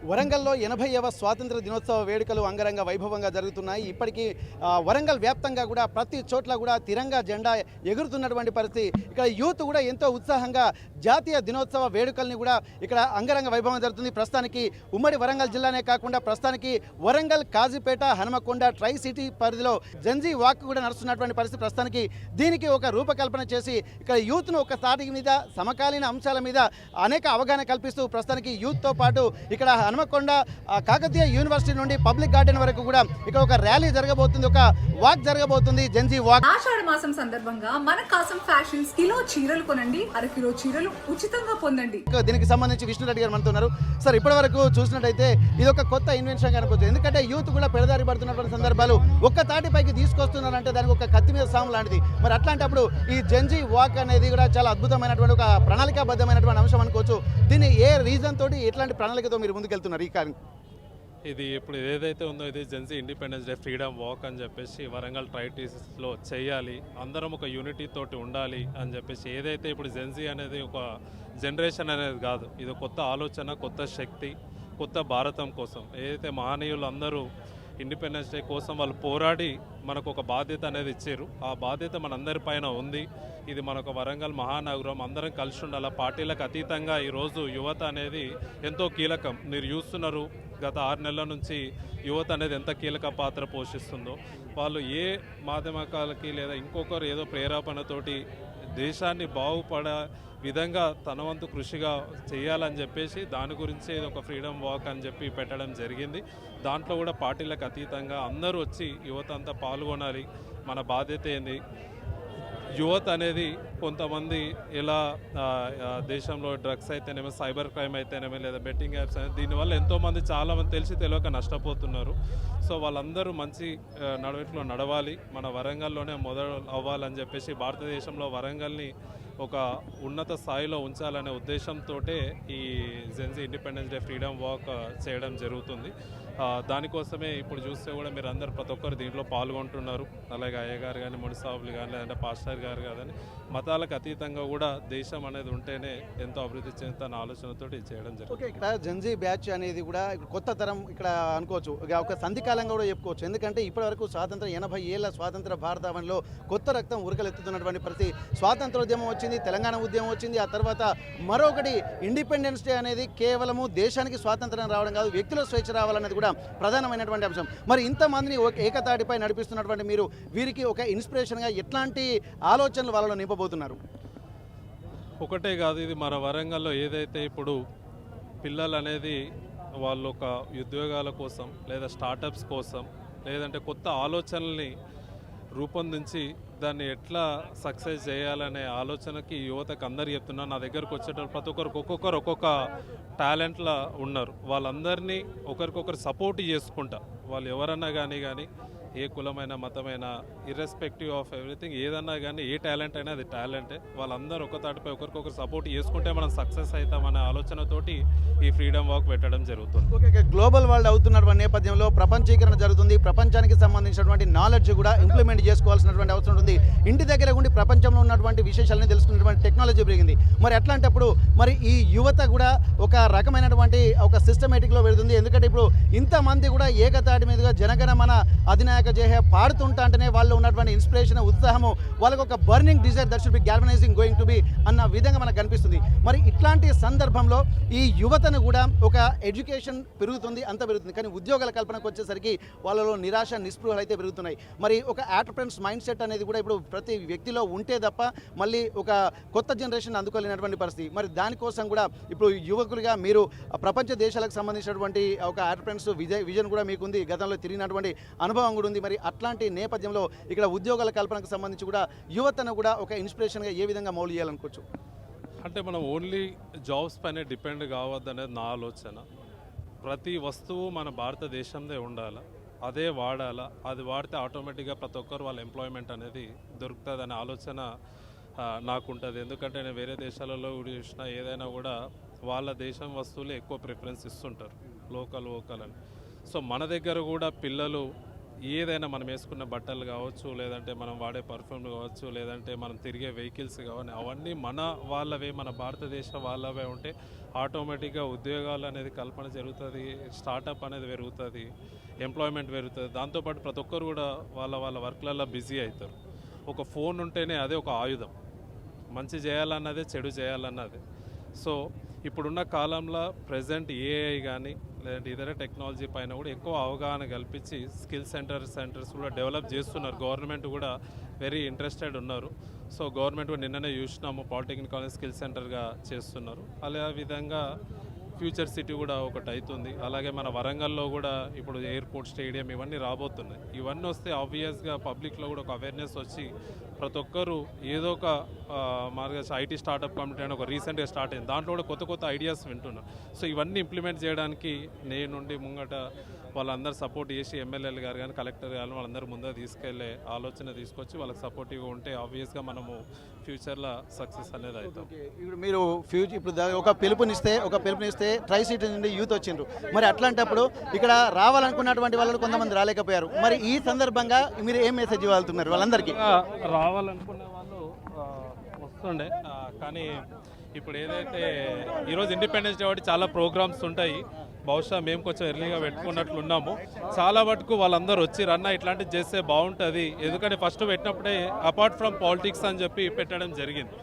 వరంగల్లో 80వ స్వాతంత్ర దినోత్సవ వేడుకలు అంగరంగ వైభవంగా జరుగుతున్నాయి. ఇప్పటికీ వరంగల్ వ్యాప్తంగా కూడా ప్రతి చోట్ల కూడా తిరంగా జెండా ఎగురుతున్నటువంటి పరిస్థితి. ఇక్కడ యూత్ కూడా ఎంతో ఉత్సాహంగా జాతీయ దినోత్సవ వేడుకల్ని కూడా ఇక్కడ అంగరంగ వైభవం జరుగుతుంది. ప్రస్తుతానికి ఉమ్మడి వరంగల్ జిల్లానే కాకుండా ప్రస్తుతానికి వరంగల్, కాజీపేట, హనుమకొండ ట్రై సిటీ పరిధిలో జంజీ వాక్ కూడా నడుస్తున్నటువంటి పరిస్థితి. ప్రస్తుతానికి దీనికి ఒక రూపకల్పన చేసి ఇక్కడ యూత్ను ఒక తాటి మీద సమకాలీన అంశాల మీద అనేక అవగాహన కల్పిస్తూ ప్రస్తుతానికి యూత్తో పాటు ఇక్కడ హనుమకొండ కాకతీయ యూనివర్సిటీ నుండి పబ్లిక్ గార్డెన్ వరకు కూడా ఇక్కడ ఒక ర్యాలీ జరగబోతుంది, ఒక వాక్ జరగబోతుంది, జంజీ వాక్. ఆషాఢ మాసం సందర్భంగా మన కాసం ఫ్యాషన్స్ కిలో చీరలు కొనండి, అరకిలో చీరలు ఉచితంగా పొందండి. దీనికి సంబంధించి విష్ణురెడ్డి గారు మనతో ఉన్నారు. సార్, ఇప్పటి వరకు చూసినట్టయితే ఇది ఒక కొత్త ఇన్వెన్షన్ కనిపిస్తుంది. ఎందుకంటే యూత్ కూడా పెడదారి పడుతున్నటువంటి సందర్భాలు ఒక్క తాటిపైకి తీసుకొస్తున్నారంటే దానికి ఒక కత్తి మీద సాము లాంటిది. మరి అట్లాంటప్పుడు ఈ జంజీ వాక్ అనేది కూడా చాలా అద్భుతమైనటువంటి ఒక ప్రణాళికాబద్ధమైనటువంటి అంశం అనుకోవచ్చు. దీన్ని ఏ రీజన్ తోటి ఎట్లాంటి ప్రణాళికతో మీరు ముందుకెళ్తున్నారు ఈ కార్యం? ఇది ఇప్పుడు ఏదైతే ఉందో ఇది Gen Z independence day freedom walk అని చెప్పేసి వరంగల్ ట్రైటీస్లో చేయాలి, అందరం ఒక యూనిటీ తోటి ఉండాలి అని చెప్పేసి. ఏదైతే ఇప్పుడు జెన్సీ అనేది ఒక జనరేషన్ అనేది కాదు, ఇది కొత్త ఆలోచన, కొత్త శక్తి, కొత్త భారతం కోసం. ఏదైతే మహనీయులు అందరూ ఇండిపెండెన్స్ డే కోసం వాళ్ళు పోరాడి మనకు ఒక బాధ్యత అనేది ఇచ్చారు, ఆ బాధ్యత మనందరి పైన ఉంది. ఇది మనకు వరంగల్ మహానగరం, అందరం కలిసి ఉండాలి. పార్టీలకు అతీతంగా ఈరోజు యువత అనేది ఎంతో కీలకం. మీరు చూస్తున్నారు గత 6 నెలల నుంచి యువత అనేది ఎంత కీలక పాత్ర పోషిస్తుందో. వాళ్ళు ఏ మాధ్యమికాలకి లేదా ఇంకొకరు ఏదో ప్రేరేపణతోటి దేశాన్ని బాగుపడే విధంగా తన వంతు కృషిగా చేయాలని చెప్పేసి దాని గురించి ఒక ఫ్రీడమ్ వాక్ అని చెప్పి పెట్టడం జరిగింది. దాంట్లో కూడా పార్టీలకు అతీతంగా అందరూ వచ్చి యువత అంతా పాల్గొనాలి. మన బాధ్యత ఏంది, యువత అనేది కొంతమంది ఇలా దేశంలో డ్రగ్స్ అయితేనేమో, సైబర్ క్రైమ్ అయితేనేమో, లేదా బెట్టింగ్ యాప్స్ అయితే దీనివల్ల ఎంతోమంది చాలామంది తెలిసి తెలియక నష్టపోతున్నారు. సో వాళ్ళందరూ మంచి నడవడిలో నడవాలి, మన వరంగల్లోనే మొదలు అవ్వాలని చెప్పేసి భారతదేశంలో వరంగల్ని ఒక ఉన్నత స్థాయిలో ఉంచాలనే ఉద్దేశంతో ఈ Gen Z independence day freedom walk చేయడం జరుగుతుంది. దానికోసమే ఇప్పుడు చూస్తే కూడా మీరు అందరు ప్రతి ఒక్కరు దీంట్లో పాల్గొంటున్నారు. అలాగే అయ్యగారు కానీ, మునిసాబులు కానీ, లేదంటే పాస్టర్ గారు కానీ, మతాలకు అతీతంగా కూడా దేశం అనేది ఉంటేనే ఎంతో అభివృద్ధి చెందుతున్న ఆలోచనతో చేయడం జరుగుతుంది. ఇక్కడ జంజీ బ్యాచ్ అనేది కూడా కొత్త తరం ఇక్కడ అనుకోవచ్చు, ఒక సంధికాలంగా కూడా చెప్పుకోవచ్చు. ఎందుకంటే ఇప్పటివరకు స్వాతంత్ర 80 ఏళ్ల స్వాతంత్ర భారతావనిలో కొత్త రక్తం ఉరకలెత్తుతున్నటువంటి ప్రతి స్వాతంత్రోద్యమం వచ్చింది, తెలంగాణ ఉద్యమం వచ్చింది. ఆ తర్వాత మరొకటి ఇండిపెండెన్స్ డే అనేది కేవలము దేశానికి స్వాతంత్రం రావడం కాదు, వ్యక్తుల స్వేచ్ఛ రావాలనేది కూడా ప్రధానమైనటువంటి అంశం. మరి ఇంతమందిని ఏకతాటిపై నడిపిస్తున్నటువంటి మీరు వీరికి ఒక ఇన్స్పిరేషన్గా ఎట్లాంటి ఆలోచనలు వాళ్ళలో నింపబోతున్నారు? ఒకటే కాదు, ఇది మన వరంగల్లో ఏదైతే ఇప్పుడు పిల్లలు అనేది వాళ్ళు ఒక ఉద్యోగాల కోసం లేదా స్టార్టప్స్ కోసం లేదంటే కొత్త ఆలోచనల్ని రూపొందించి దాన్ని ఎట్లా సక్సెస్ చేయాలనే ఆలోచనకి యువతకు అందరు చెప్తున్నారు. నా దగ్గరకు వచ్చేటప్పుడు ప్రతి ఒక్కరు ఒక్కొక్క టాలెంట్లో ఉన్నారు. వాళ్ళందరినీ ఒకరికొకరు సపోర్ట్ చేసుకుంటా, వాళ్ళు ఎవరన్నా కానీ ఏ కులమైన మతమైన ఇర్రెస్పెక్టివ్ ఆఫ్ ఎవ్రీథింగ్ ఏదన్నా కానీ ఏ టాలెంట్ అయినా అది టాలెంటే. వాళ్ళందరూ ఒక తాటిపై ఒకరికొకరు సపోర్ట్ చేసుకుంటే మనం సక్సెస్ అవుతామనే ఆలోచనతోటి ఈ ఫ్రీడమ్ వాక్ పెట్టడం జరుగుతుంది. ఓకే, గ్లోబల్ వరల్డ్ అవుతున్నటువంటి నేపథ్యంలో ప్రపంచీకరణ జరుగుతుంది. ప్రపంచానికి సంబంధించినటువంటి నాలెడ్జ్ కూడా ఇంప్లిమెంట్ చేసుకోవాల్సినటువంటి అవసరం ఉంటుంది. ఇంటి దగ్గర ఉండి ప్రపంచంలో ఉన్నటువంటి విశేషాలని తెలుసుకున్నటువంటి టెక్నాలజీ పెరిగింది. మరి అట్లాంటప్పుడు మరి ఈ యువత కూడా ఒక రకమైనటువంటి ఒక సిస్టమేటిక్లో పెడుతుంది. ఎందుకంటే ఇప్పుడు ఇంతమంది కూడా ఏకతాటి మీదుగా జనగణమన అధినాయక జయ పాడుతుంటా అంటేనే వాళ్ళు ఉన్నటువంటి ఇన్స్పిరేషన్, ఉత్సాహము, వాళ్ళకు ఒక burning desire that should be గ్యాల్వనైజింగ్ going to be అన్న విధంగా మనకు కనిపిస్తుంది. మరి ఇట్లాంటి సందర్భంలో ఈ యువతను కూడా ఒక ఎడ్యుకేషన్ పెరుగుతుంది, అంత పెరుగుతుంది, కానీ ఉద్యోగాల కల్పనకు వచ్చేసరికి వాళ్ళలో నిరాశ, నిస్పృహలు అయితే పెరుగుతున్నాయి. మరి ఒక ఎంటర్‌ప్రెన్యూర్ మైండ్ సెట్ అనేది కూడా ఇప్పుడు ప్రతి వ్యక్తిలో ఉంటే తప్ప మళ్ళీ ఒక కొత్త జనరేషన్ అందుకోలేనటువంటి పరిస్థితి. మరి దానికోసం కూడా ఇప్పుడు యువకులుగా మీరు ప్రపంచ దేశాలకు సంబంధించినటువంటి ఒక ఎంటర్‌ప్రెన్యూర్ విజన్ కూడా మీకుంది, గతంలో తిరిగినటువంటి అనుభవం కూడా ఉంది. మరి అట్లాంటి నేపథ్యంలో ఇక్కడ ఉద్యోగాల కల్పనకు సంబంధించి కూడా యువతను కూడా ఒక ఇన్స్పిరేషన్గా ఏ విధంగా మౌల్డ్ చేయాలనుకోవచ్చు? అంటే మనం ఓన్లీ జాబ్స్ పైన డిపెండ్ కావద్దనేది నా ఆలోచన. ప్రతి వస్తువు మన భారతదేశందే ఉండాలి, అదే వాడాలా, అది వాడితే ఆటోమేటిక్గా ప్రతి ఒక్కరు వాళ్ళ ఎంప్లాయ్మెంట్ అనేది దొరుకుతుంది అనే ఆలోచన నాకుంటుంది. ఎందుకంటే నేను వేరే దేశాలలో చూసిన ఏదైనా కూడా వాళ్ళ దేశం వస్తువులే ఎక్కువ ప్రిఫరెన్స్ ఇస్తుంటారు, లోకల్ అని. సో మన దగ్గర కూడా పిల్లలు ఏదైనా మనం వేసుకున్న బట్టలు కావచ్చు, లేదంటే మనం వాడే పర్ఫ్యూమ్లు కావచ్చు, లేదంటే మనం తిరిగే వెహికల్స్ కావాలి, అవన్నీ మన వాళ్ళవే, మన భారతదేశ వాళ్ళవే ఉంటే ఆటోమేటిక్గా ఉద్యోగాలు అనేది కల్పన జరుగుతుంది, స్టార్టప్ అనేది పెరుగుతుంది, ఎంప్లాయ్మెంట్ పెరుగుతుంది. దాంతోపాటు ప్రతి ఒక్కరు కూడా వాళ్ళ వాళ్ళ వర్క్లలో బిజీ అవుతారు. ఒక ఫోన్ ఉంటేనే అదే ఒక ఆయుధం. మంచి చేయాలన్నదే, చెడు చేయాలన్నదే. సో ఇప్పుడున్న కాలంలో ప్రజెంట్ ఏఐ కానీ లేదంటే ఇతర టెక్నాలజీ పైన కూడా ఎక్కువ అవగాహన కల్పించి స్కిల్ సెంటర్స్ కూడా డెవలప్ చేస్తున్నారు. గవర్నమెంట్ కూడా వెరీ ఇంట్రెస్టెడ్ ఉన్నారు. సో గవర్నమెంట్ కూడా నిన్ననే చూసినాము, పాలిటెక్నిక్ కాలేజ్ స్కిల్ సెంటర్గా చేస్తున్నారు. అదే విధంగా ఫ్యూచర్ సిటీ కూడా ఒకటి అవుతుంది. అలాగే మన వరంగల్లో కూడా ఇప్పుడు ఎయిర్పోర్ట్, స్టేడియం ఇవన్నీ రాబోతున్నాయి. ఇవన్నీ వస్తే ఆబ్వియస్గా పబ్లిక్లో కూడా ఒక అవేర్నెస్ వచ్చి ప్రతి ఒక్కరు ఏదో ఒక మార్గం ఐటీ స్టార్టప్ కమిటీ అని ఒక రీసెంట్గా స్టార్ట్ అయింది. దాంట్లో కూడా కొత్త కొత్త ఐడియాస్ వింటున్నారు. సో ఇవన్నీ ఇంప్లిమెంట్ చేయడానికి నేనుండి ముంగట వాళ్ళందరూ సపోర్ట్ చేసి ఎమ్మెల్యేలు గారు కానీ కలెక్టర్ గారు వాళ్ళందరూ ముందే తీసుకెళ్లే ఆలోచన తీసుకొచ్చి వాళ్ళకి సపోర్టివ్గా ఉంటే ఆబ్వియస్గా మనము ఫ్యూచర్లో సక్సెస్ అనేది అవుతాం. ఇప్పుడు మీరు ఇప్పుడు ఒక పిలుపునిస్తే ట్రై సిటీ నుండి యూత్ వచ్చిండ్రు. మరి అట్లాంటప్పుడు ఇక్కడ రావాలనుకున్నటువంటి వాళ్ళు కొంతమంది రాలేకపోయారు. మరి ఈ సందర్భంగా మీరు ఏం మెసేజ్ ఇవ్వాలనుకున్నారు వాళ్ళందరికీ? రావాలనుకునే వాళ్ళు వస్తుండే, కానీ ఇప్పుడు ఏదైతే ఈరోజు ఇండిపెండెన్స్ డే కాబట్టి చాలా ప్రోగ్రామ్స్ ఉంటాయి. బహుశా మేము కొంచెం ఎర్లీగా పెట్టుకున్నట్లున్నాము. చాలా మటుకు వాళ్ళందరూ వచ్చి రన్న ఇట్లాంటివి చేస్తే బాగుంటుంది, ఎందుకంటే ఫస్ట్ పెట్టినప్పుడే అపార్ట్ ఫ్రమ్ పాలిటిక్స్ అని చెప్పి పెట్టడం జరిగింది.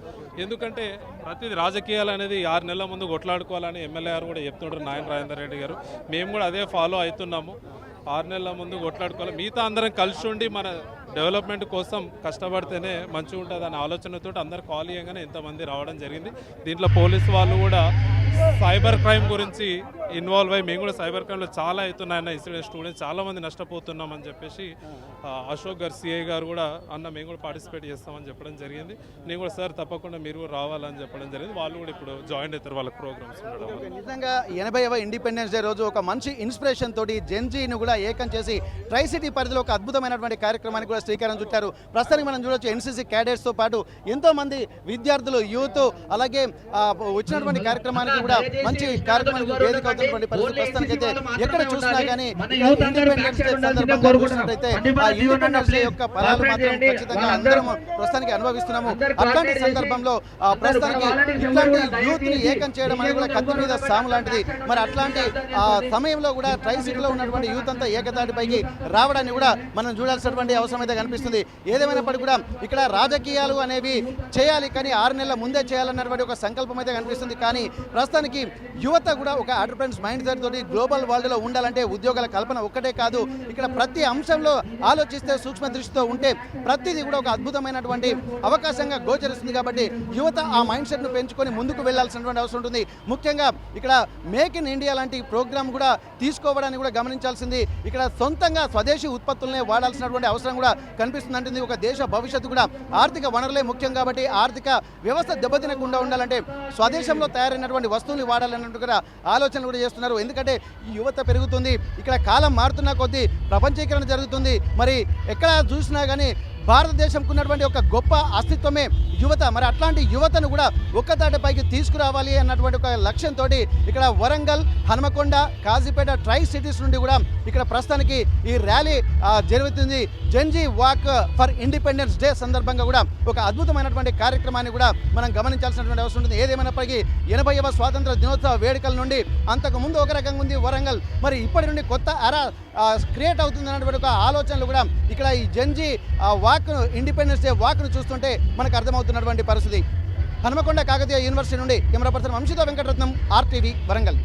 ఎందుకంటే ప్రతిదీ రాజకీయాలు అనేది 6 నెలల ముందు కొట్లాడుకోవాలని ఎమ్మెల్యే గారు కూడా చెప్తుంటారు, నాయన రాజేందర్ రెడ్డి గారు. మేము కూడా అదే ఫాలో అవుతున్నాము. 6 నెలల ముందు కొట్లాడుకోవాలి, మిగతా అందరం కలిసి ఉండి మన డెవలప్మెంట్ కోసం కష్టపడితేనే మంచిగా ఉంటుంది అనే ఆలోచనతో అందరు కాల్ చేయగానే ఇంతమంది రావడం జరిగింది. దీంట్లో పోలీసు వాళ్ళు కూడా సైబర్ క్రైమ్ గురించి ఇన్వాల్వ్ అయ్యి మేము కూడా సైబర్ క్రైమ్లో చాలా అవుతున్నాయన్న ఇన్సిడెంట్, స్టూడెంట్స్ చాలామంది నష్టపోతున్నామని చెప్పేసి అశోక్ గారు సిఐ గారు కూడా అన్న మేము కూడా పార్టిసిపేట్ చేస్తామని చెప్పడం జరిగింది. నేను కూడా సార్ తప్పకుండా మీరు కూడా రావాలని చెప్పడం జరిగింది. వాళ్ళు కూడా ఇప్పుడు జాయిన్ అవుతారు వాళ్ళ ప్రోగ్రామ్స్ ఉండడం. నిజంగా 80వ ఇండిపెండెన్స్ డే రోజు ఒక మంచి ఇన్స్పిరేషన్ తోటి జెన్జీని కూడా ఏకం చేసి ట్రై సిటీ పరిధిలో ఒక అద్భుతమైనటువంటి కార్యక్రమానికి కూడా శ్రీకారం చుట్టారు. ప్రస్తుతానికి మనం చూడొచ్చు ఎన్సీసీ క్యాడెట్స్తో పాటు ఎంతోమంది విద్యార్థులు, యూత్, అలాగే వచ్చినటువంటి కార్యక్రమానికి కూడా మంచి కార్యక్రమానికి వేదిక అవుతున్నటువంటి పరిస్థితి. ప్రస్తుతానికైతే ఎక్కడ చూసినా కానీ ఇండిపెండెన్స్ డే సందర్భంగా చూసినట్టయితే ఆ ఇండిపెండెన్స్ డే యొక్క ఫలాలు మాత్రం ఖచ్చితంగా అందరం ప్రస్తుతానికి అనుభవిస్తున్నాము. అట్లాంటి సందర్భంలో ప్రస్తుతానికి ఇట్లాంటి యూత్ ని ఏకం చేయడం అనేది కూడా కత్తి మీద సాము లాంటిది. మరి అట్లాంటి సమయంలో కూడా ట్రై సిటీలో ఉన్నటువంటి యూత్ అంతా ఏకతాటిపైకి రావడాన్ని కూడా మనం చూడాల్సినటువంటి అవసరం అయితే కనిపిస్తుంది. ఏదేమైనప్పటికీ కూడా ఇక్కడ రాజకీయాలు అనేవి చేయాలి, కానీ 6 నెలల ముందే చేయాలన్నటువంటి ఒక సంకల్పం అయితే కనిపిస్తుంది. కానీ ప్రస్తుతానికి యువత కూడా ఒక ఎంటర్‌ప్రెన్యూర్స్ మైండ్ సెట్ తోటి గ్లోబల్ వరల్డ్లో ఉండాలంటే ఉద్యోగాల కల్పన ఒక్కటే కాదు, ఇక్కడ ప్రతి అంశంలో ఆలోచిస్తే, సూక్ష్మ దృష్టితో ఉంటే ప్రతిదీ కూడా ఒక అద్భుతమైనటువంటి అవకాశంగా గోచరిస్తుంది. కాబట్టి యువత ఆ మైండ్ సెట్ను పెంచుకొని ముందుకు వెళ్లాల్సినటువంటి అవసరం ఉంటుంది. ముఖ్యంగా ఇక్కడ మేక్ ఇన్ ఇండియా లాంటి ప్రోగ్రామ్ కూడా తీసుకోవడానికి కూడా గమనించాల్సింది. ఇక్కడ సొంతంగా స్వదేశీ ఉత్పత్తులనే వాడాల్సినటువంటి అవసరం కూడా కనిపిస్తుంది. అంటుంది ఒక దేశ భవిష్యత్తు కూడా ఆర్థిక వనరులే ముఖ్యం. కాబట్టి ఆర్థిక వ్యవస్థ దెబ్బతినకుండా ఉండాలంటే స్వదేశంలో తయారైనటువంటి వస్తువులు వాడాలన్నట్టు కూడా ఆలోచనలు కూడా చేస్తున్నారు. ఎందుకంటే ఈ యువత పెరుగుతుంది, ఇక్కడ కాలం మారుతున్న కొద్దీ ప్రపంచీకరణ జరుగుతుంది. మరి ఎక్కడ చూసినా కానీ భారతదేశంకు ఉన్నటువంటి ఒక గొప్ప అస్తిత్వమే యువత. మరి అట్లాంటి యువతను కూడా ఒక్కతాటిపైకి తీసుకురావాలి అన్నటువంటి ఒక లక్ష్యంతో ఇక్కడ వరంగల్, హనుమకొండ, కాజీపేట ట్రై సిటీస్ నుండి కూడా ఇక్కడ ప్రస్తుతానికి ఈ ర్యాలీ జరుగుతుంది. Gen Z walk for independence day సందర్భంగా కూడా ఒక అద్భుతమైనటువంటి కార్యక్రమాన్ని కూడా మనం గమనించాల్సినటువంటి అవసరం ఉంటుంది. ఏదేమైనప్పటికీ 80వ స్వాతంత్ర దినోత్సవ వేడుకల నుండి అంతకుముందు ఒక రకంగా ఉంది వరంగల్, మరి ఇప్పటి నుండి కొత్త ఎరా క్రియేట్ అవుతుంది అన్నటువంటి ఒక ఆలోచనలు కూడా ఇక్కడ ఈ జెన్జీ వాక్ ఇండిపెండెన్స్ డే వాక్ను చూస్తుంటే మనకు అర్థమవుతున్నటువంటి పరిస్థితి. హనుమకొండ కాకతీయ యూనివర్సిటీ నుండి కెమెరా పర్సన్ వంశీతో వెంకటరత్నం, RTV వరంగల్.